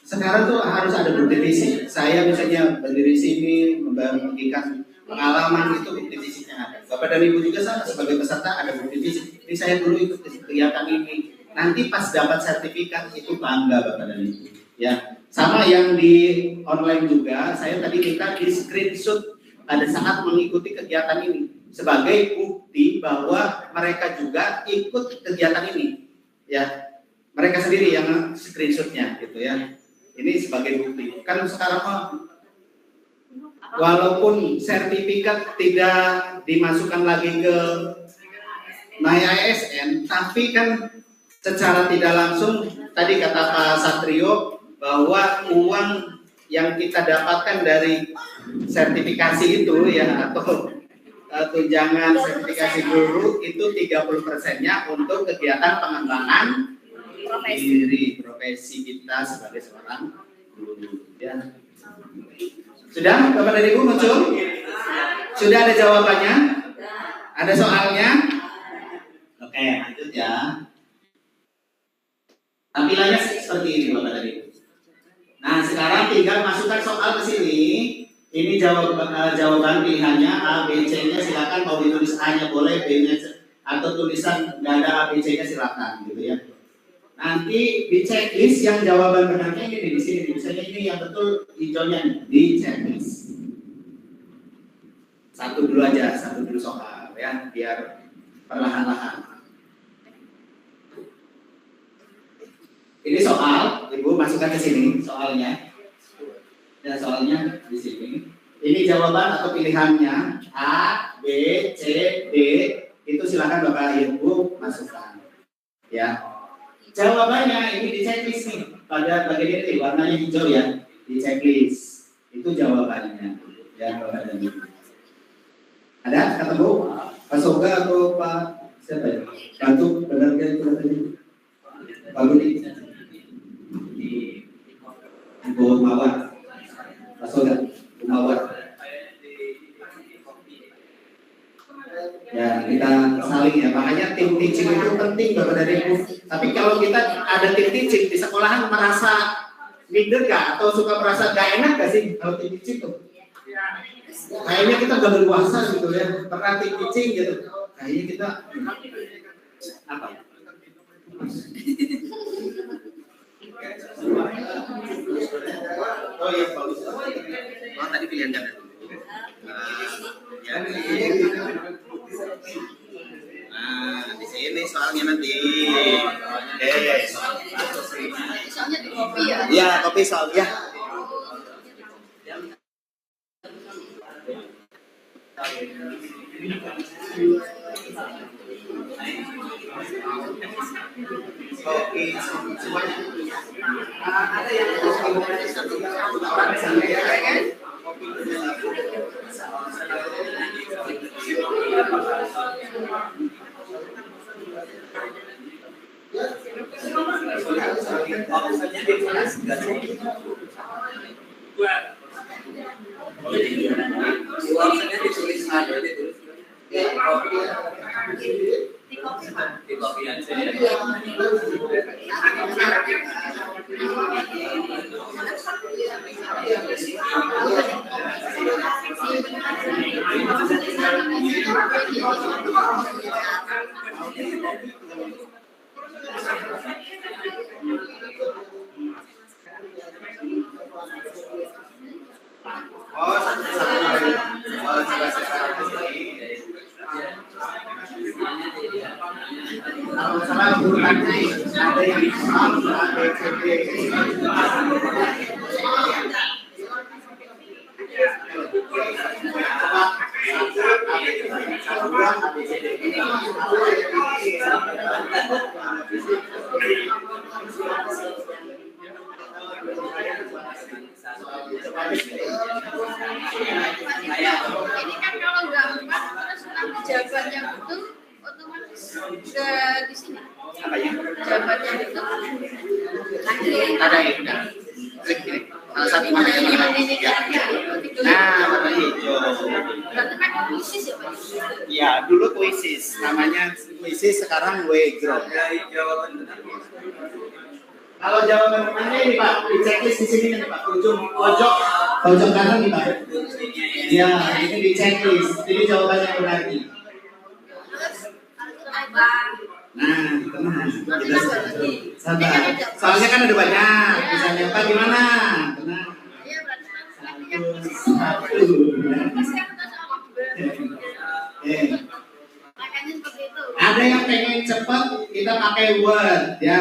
Sekarang tuh harus ada bukti fisik. Saya misalnya berdiri sini membagikan pengalaman itu bukti fisiknya ada. Bapak dan Ibu juga sama sebagai peserta ada bukti fisik. Ini saya dulu ikut kegiatan ini. Nanti pas dapat sertifikat itu bangga Bapak dan Ibu. Ya, sama yang di online juga. Saya tadi minta di screenshot pada saat mengikuti kegiatan ini sebagai bukti bahwa mereka juga ikut kegiatan ini. Ya, mereka sendiri yang screenshotnya gitu ya. Ini sebagai bukti. Kan sekarang walaupun sertifikat tidak dimasukkan lagi ke MyASN, tapi kan secara tidak langsung tadi kata Pak Satrio bahwa uang yang kita dapatkan dari sertifikasi itu ya atau tunjangan sertifikasi guru itu 30%-nya untuk kegiatan pengembangan diri profesi kita sebagai seorang guru ya. Sudah Bapak dan Ibu muncul? Sudah ada jawabannya? Ada soalnya? Oke, lanjut ya. Tampilannya seperti ini Bapak dan Ibu. Nah, sekarang tinggal masukkan soal ke sini. Ini jawaban pilihannya A, B, C-nya silakan, mau ditulis A-nya boleh, B-nya atau tulisan nggak ada A, B, C-nya silakan gitu ya. Nanti di checklist yang jawaban benarnya ini di sini, misalnya ini yang betul hijaunya nih, di checklist. Satu dulu aja, satu dulu soal ya, biar perlahan-lahan. Ini soal, Ibu masukkan ke sini soalnya. Ya, soalnya di sini. Ini jawaban atau pilihannya A, B, C, D. Itu silakan Bapak Ibu masukkan. Ya. Jawabannya ini di checklist nih. Pada bagian ini warnanya hijau ya, di checklist. Itu jawabannya. Ya, Bapak dan Ibu. Ada ketemu Pak Soga atau Pak siapa ya? Bantu benar kan itu tadi? Pak Budi. Ibu Mawar, Pak Soga, Ibu Mawar. Ya, kita saling ya. Makanya tim teaching itu penting Bapak dan Ibu. Tapi kalau kita ada tim teaching di sekolahan merasa minder gak? Atau suka merasa gak enak gak sih kalau tim teaching tuh? Kayaknya kita gak berkuasa gitu ya. Pernah tim teaching gitu. Kayaknya kita apa? Oh iya bagus. Oh tadi pilihan jangan. Ya. Nah di sini soalnya nanti. Soalnya di kopi ya. Iya kopi soalnya. Kopi semuanya. Ada yang orang sana ya kan? Uangnya ditulis Di kopi aja ya. Oh, satu lagi. Oh, kalau salah urutannya ada yang A, B, C, D. Ini kan kalau nggak empat, terus nanti jawabannya betul, otomatis nggak di sini. Apa ya? Jawabannya betul. Ada ya, udah. Klik ini. Salah satu mana yang mana? Nah, warna hijau. Berarti kan kuisis ya, Pak? Ya, dulu kuisis. Namanya kuisis, sekarang Wegro. Kalau jawaban benernya ini Pak, di checklist di sini nih Pak, ujung pojok kanan nih Pak. Ya, ini di checklist. Ini jawabannya benar nih. Nah, tenang. Kita sabar. Soalnya kan ada banyak. Misalnya Pak gimana? Tenang. Iya, berarti nanti Satu. pasti kan kita sama makanya seperti itu. Ada yang pengen cepat, kita pakai Word ya.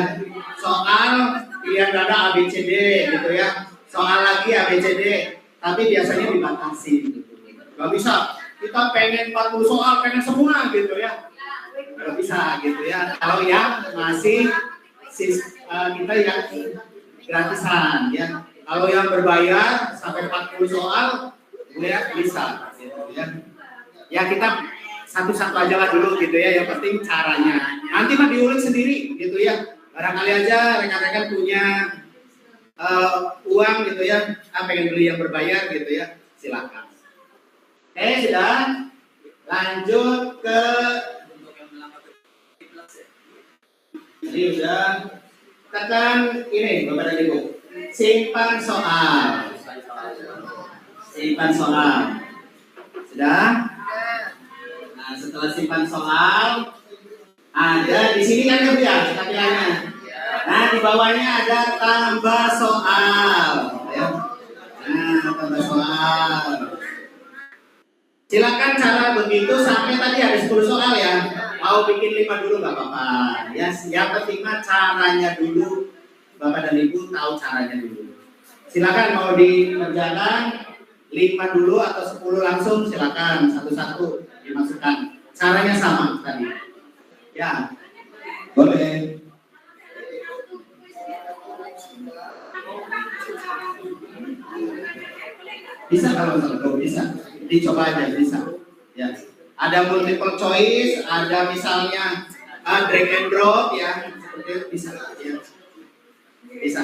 Soal yang ada ABCD gitu ya. Soal lagi ABCD, tapi biasanya dibatasi gitu. Gak bisa. Kita pengen 40 soal, pengen semua gitu ya. Gak bisa gitu ya. Kalau yang masih kita yang gratisan ya. Kalau yang berbayar sampai 40 soal, ya bisa gitu ya. Ya kita satu-satu aja lah dulu gitu ya. Yang penting caranya. Nanti mah diulik sendiri gitu ya. Barangkali aja rekan-rekan punya uang gitu ya, pengen beli yang berbayar gitu ya, silakan. Oke, sudah. Lanjut ke ini udah. Tekan ini Bapak dan Ibu. Simpan soal. Simpan soal. Sudah? Nah, setelah simpan soal, ada di sini kan ya tampilannya. Nah, di bawahnya ada tambah soal. Ya. Nah, tambah soal. Silakan cara begitu sampai tadi ada 10 soal ya. Mau bikin 5 dulu nggak apa-apa. Ya, yang penting mah caranya dulu. Bapak dan Ibu tahu caranya dulu. Silakan mau dikerjakan 5 dulu atau 10 langsung silakan satu-satu dimasukkan. Caranya sama tadi. Ya, boleh. Bisa kalau bisa. Dicoba aja bisa. Ya. Ada multiple choice, ada misalnya drag and drop ya, seperti itu bisa. Ya. Bisa.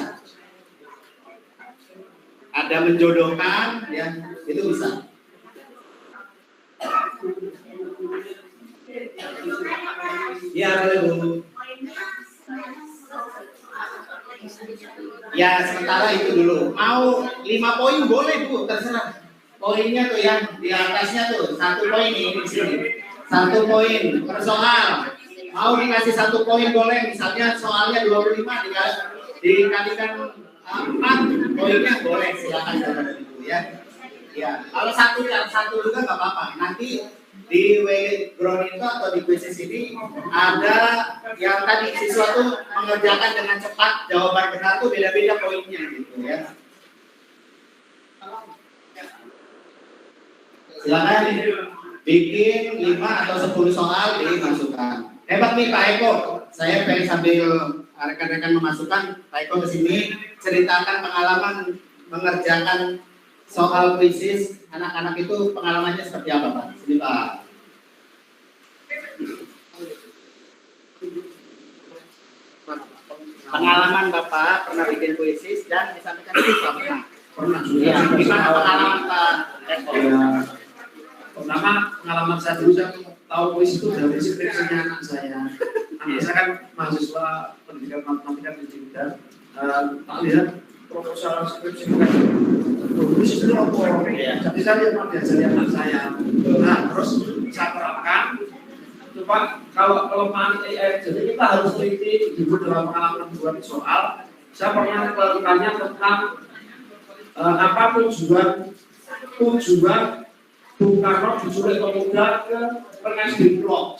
Ada menjodohkan ya, itu bisa. Ya, boleh Bu. Ya, sementara itu dulu. Mau 5 poin boleh Bu, terserah. Poinnya tuh yang di atasnya tuh 1 poin ini di sini. 1 poin per soal. Mau dikasih 1 poin boleh, misalnya soalnya 25 dikalikan 4 poinnya boleh, silakan Bapak Ibu ya. Ya, kalau satu juga nggak apa-apa. Nanti di Wegro itu atau di kuisis ini ada yang tadi siswa tuh mengerjakan dengan cepat, jawaban benar tuh beda-beda poinnya gitu ya. Silakan bikin 5 atau 10 soal dimasukkan. Hebat nih Pak Eko. Saya pengen sambil rekan-rekan memasukkan Pak Eko ke sini ceritakan pengalaman mengerjakan soal kuisis anak-anak itu pengalamannya seperti apa Pak? Sini Pak. Pengalaman Bapak pernah bikin kuisis dan disampaikan siswa pernah. Ya, gimana pengalaman Pak Eko? Pertama pengalaman saya dulu, saya tahu kuis itu dari skripsinya anak saya. Anak saya kan mahasiswa pendidikan matematika dan tak lihat proposal skripsi kan kuis itu apa? Jadi saya memang diajari anak saya. Nah terus saya terapkan. Coba kalau kelemahan AI, jadi kita harus teliti dulu dalam pengalaman membuat soal. Saya pernah melakukannya tentang apa tujuan Bung Karno diculik pemuda ke Rengas Dengklok.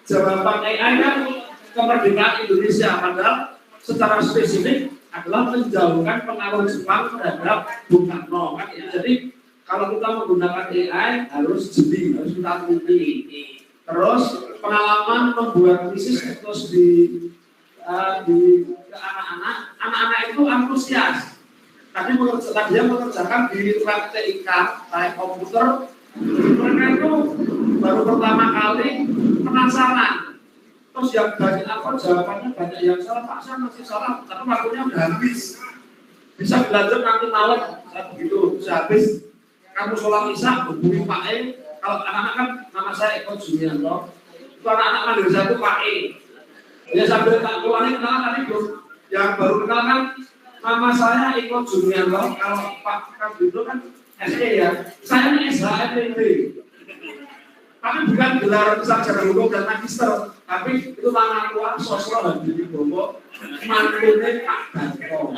Jawaban AI kan kemerdekaan Indonesia, padahal secara spesifik adalah menjauhkan pengaruh Jepang terhadap Bung Karno kan ya. Jadi kalau kita menggunakan AI harus jeli, harus kita teliti. Terus pengalaman membuat krisis terus di anak-anak itu antusias. Tadi dia mengerjakan di lab TIK, lab komputer, mereka itu baru pertama kali penasaran. Terus yang banyak apa jawabannya banyak yang salah, Pak saya masih salah, tapi waktunya udah habis. Bisa belajar nanti malam, saya begitu, bisa habis. Kamu sholat isya, hubungi Pak E. Kalau anak-anak kan nama saya Eko Jumianto, itu anak-anak manggil saya itu Pak E. Ya sambil tak keluarin kenalan tadi bro, yang baru kenal kan nama saya Eko Jumianto. Kalau Pak Kabito kan SE ya, saya ini SHMPB. Tapi bukan gelar sarjana hukum dan magister, tapi itu nama tua sosro dan jadi bobo mantunya Pak Danto.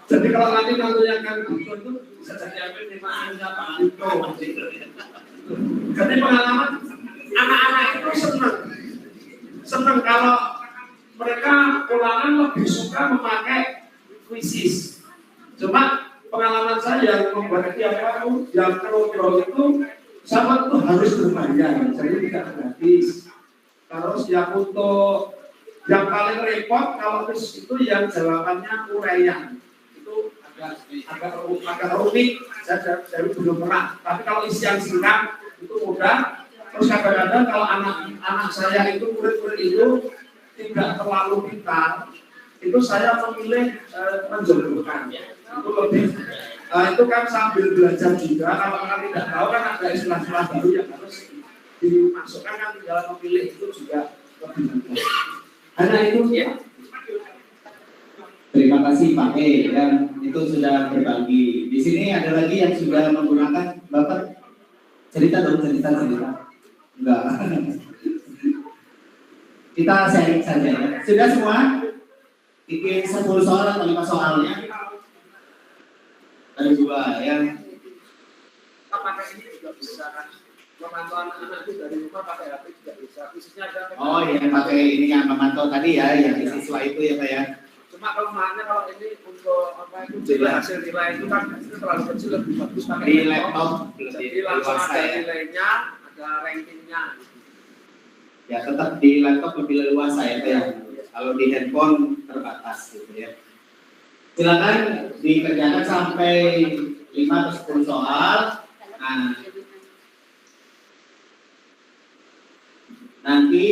Jadi kalau nanti mantunya kan itu bisa jadi apa namanya Pak Dito. Jadi pengalaman anak-anak itu senang kalau mereka ulangan lebih suka memakai kuisis. Cuma pengalaman saya yang membuat tiap tahun yang kalau itu sama itu harus berbayar, jadi tidak gratis. Terus yang untuk yang paling repot kalau kuis itu yang jawabannya uraian itu agak rumit. Saya belum pernah. Tapi kalau isi yang singkat itu mudah. Terus kadang-kadang kalau anak saya itu murid-murid itu tidak terlalu pintar, itu saya memilih menjodohkan. Itu lebih itu kan sambil belajar juga. Kalau kalian tidak tahu kan ada istilah-istilah baru yang harus dimasukkan kan dalam memilih itu juga lebih mudah. Hanya itu ya. Terima kasih Pak E yang itu sudah berbagi. Di sini ada lagi yang sudah menggunakan Bapak cerita. Enggak. Kita sharing saja ya. Sudah semua? Bikin 10 soal atau 5 soalnya? Ada 2 yang pakai ini juga bisa kan. Memantau anak-anak itu dari rumah pakai HP juga bisa. Khususnya ada. Oh iya pakai ini yang memantau tadi ya, yang di siswa itu ya Pak ya. Cuma kelemahannya kalau ini untuk apa itu hasil nilai itu kan itu terlalu kecil, lebih bagus pakai di laptop. Jadi langsung ada nilainya, ada rankingnya. Ya tetap di laptop lebih leluasa ya Pak ya. Kalau di handphone terbatas gitu ya. Silakan dikerjakan sampai 5 atau 10 soal. Nah, nanti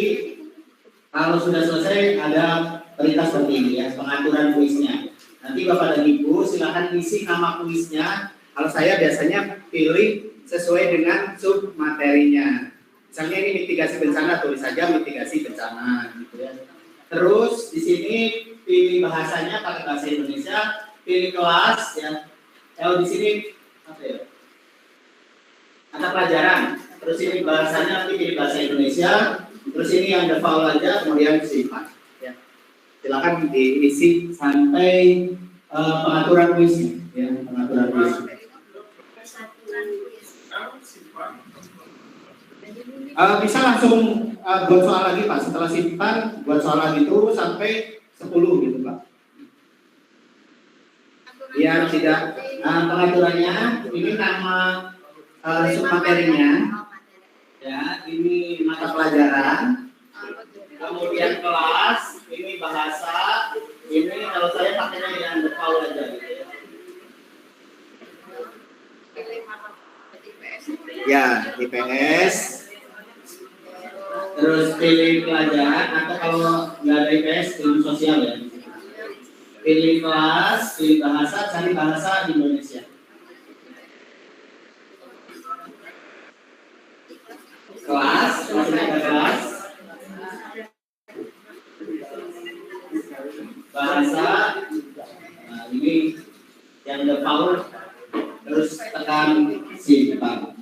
kalau sudah selesai ada perintah seperti ini ya, pengaturan kuisnya. Nanti Bapak dan Ibu silakan isi nama kuisnya. Kalau saya biasanya pilih sesuai dengan sub materinya. Misalnya ini mitigasi bencana, tulis saja mitigasi bencana gitu ya. Terus di sini pilih bahasanya pakai bahasa Indonesia, pilih kelas ya. Kalau di sini apa ya? Ada pelajaran. Terus ini bahasanya nanti pilih bahasa Indonesia. Terus ini yang default aja, kemudian simpan. Ya. Silakan diisi sampai pengaturan kuisnya, ya pengaturan kuisnya. Bisa langsung buat soal lagi Pak, setelah simpan buat soal lagi itu sampai 10 gitu Pak. Biar tidak pengaturannya ini nama submaterinya ya, ini mata pelajaran, kemudian kelas, ini bahasa, ini kalau saya pakainya yang default aja gitu ya. Ya, IPS. Terus pilih pelajaran atau kalau nggak ada IPS ilmu sosial ya. Pilih kelas, pilih bahasa, cari bahasa Indonesia. kelas, maksudnya ada kelas. Bahasa, nah ini yang default, terus tekan simpan.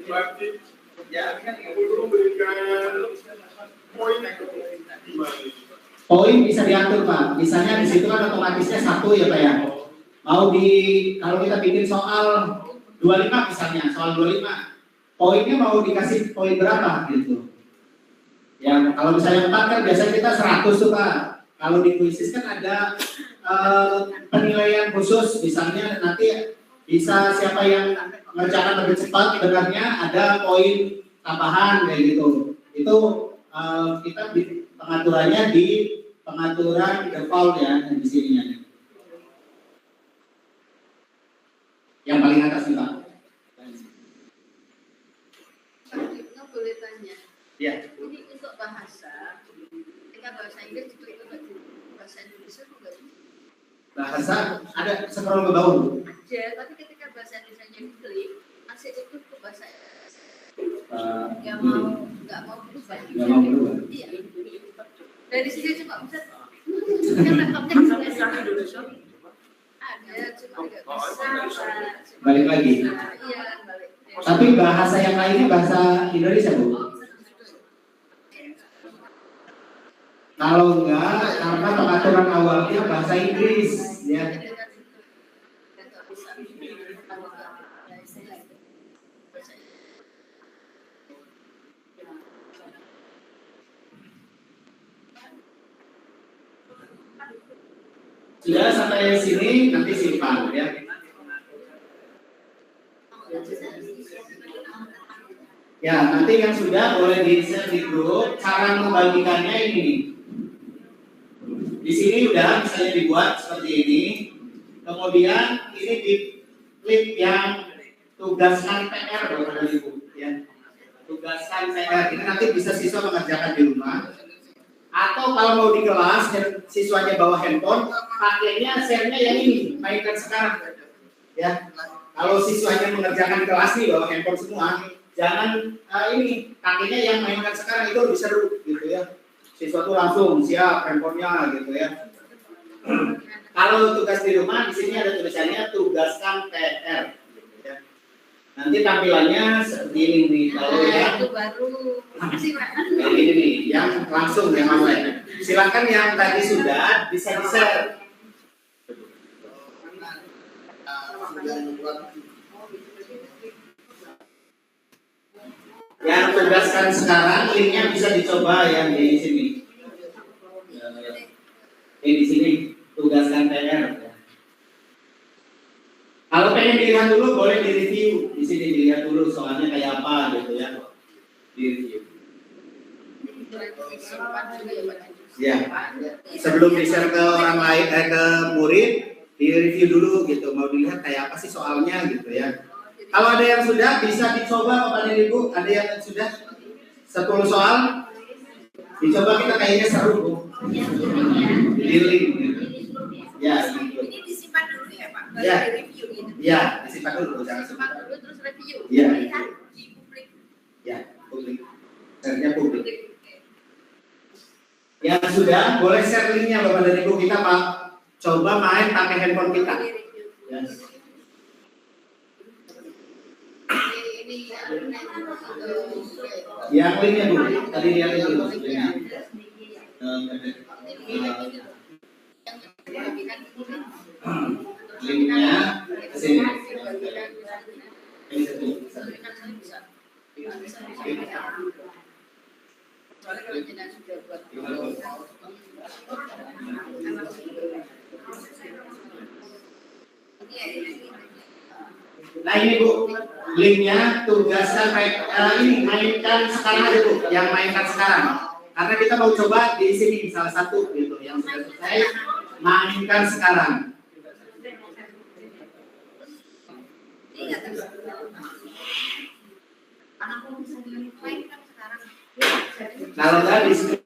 Berarti ya kan guru memberikan poin Poin bisa diatur Pak. Misalnya di situ kan otomatisnya 1 ya Pak ya. Mau kalau kita bikin soal 25 misalnya, soal 25, poinnya mau dikasih poin berapa gitu. Ya kalau misalnya 4 kan biasanya kita 100 tuh Pak. Kalau di kuisis kan ada penilaian khusus, misalnya nanti bisa siapa yang mengerjakan lebih cepat dengarnya ada poin tambahan kayak gitu. Itu kita pengaturannya di pengaturan default ya di sininya. Yang paling atas nih Pak. Pak boleh tanya. Ya. Ini untuk bahasa, ketika bahasa Inggris itu bahasa Indonesia juga Bahasa ada scroll ke bawah. ada, tapi ketika bahasa Indonesia diklik masih itu ke bahasa nggak mau berubah. Nggak mau berubah. Iya. Dari sini cuma bisa kan laptopnya bisa Indonesia. Ada, cuma nggak bisa. Balik lagi. Iya, balik. Tapi bahasa yang lainnya bahasa Indonesia Bu. Kalau enggak, karena pengaturan awalnya bahasa Inggris ya. Sudah sampai sini nanti simpan ya. Ya, nanti yang sudah boleh di-share di grup. Cara membagikannya ini. Di sini udah misalnya dibuat seperti ini. Kemudian ini diklik yang tugaskan PR Bapak Ibu ya. Tugaskan PR ini nanti bisa siswa mengerjakan di rumah. Atau kalau mau di kelas dan siswanya bawa handphone, pakainya share-nya yang ini, mainkan sekarang. Ya. Kalau siswanya mengerjakan di kelas nih bawa handphone semua, jangan ini pakainya yang mainkan sekarang, itu lebih seru gitu ya. Siswa tuh langsung siap handphonenya gitu ya. Kalau tugas di rumah di sini ada tulisannya tugaskan PR. Gitu ya. Nanti tampilannya seperti ini nih kalau yang itu baru masih ini nih yang langsung yang online. Silakan yang tadi sudah bisa di-share. Yang tugaskan sekarang linknya bisa dicoba yang di sini. Di sini tugaskan PR. Kalau pengen dilihat dulu boleh di review di sini dilihat dulu soalnya kayak apa gitu ya. Di review. Ya. Sebelum di-share ke orang lain ke murid, di review dulu gitu. Mau dilihat kayak apa sih soalnya gitu ya. Kalau ada yang sudah bisa dicoba Bapak dan Ibu, ada yang sudah 10 soal dicoba kita kayaknya seru Bu. Di link. Ya, gitu. ini disimpan dulu ya Pak, baru Ya. di review gitu. Ya, disimpan dulu jangan Disimpan sebentar. dulu terus review. Iya. Lihat di publik. Ya, publik. Share-nya publik. Yang sudah boleh share linknya Bapak dan Ibu kita Pak. Coba main pakai handphone kita. Ya. Yang linknya Bu, tadi lihat itu linknya. Linknya ke sini. Ini satu. Nah ini Bu, linknya tugaskan ini mainkan sekarang aja Bu, yang mainkan sekarang. Karena kita mau coba di sini salah satu gitu yang sudah selesai mainkan sekarang. Kalau nggak di sini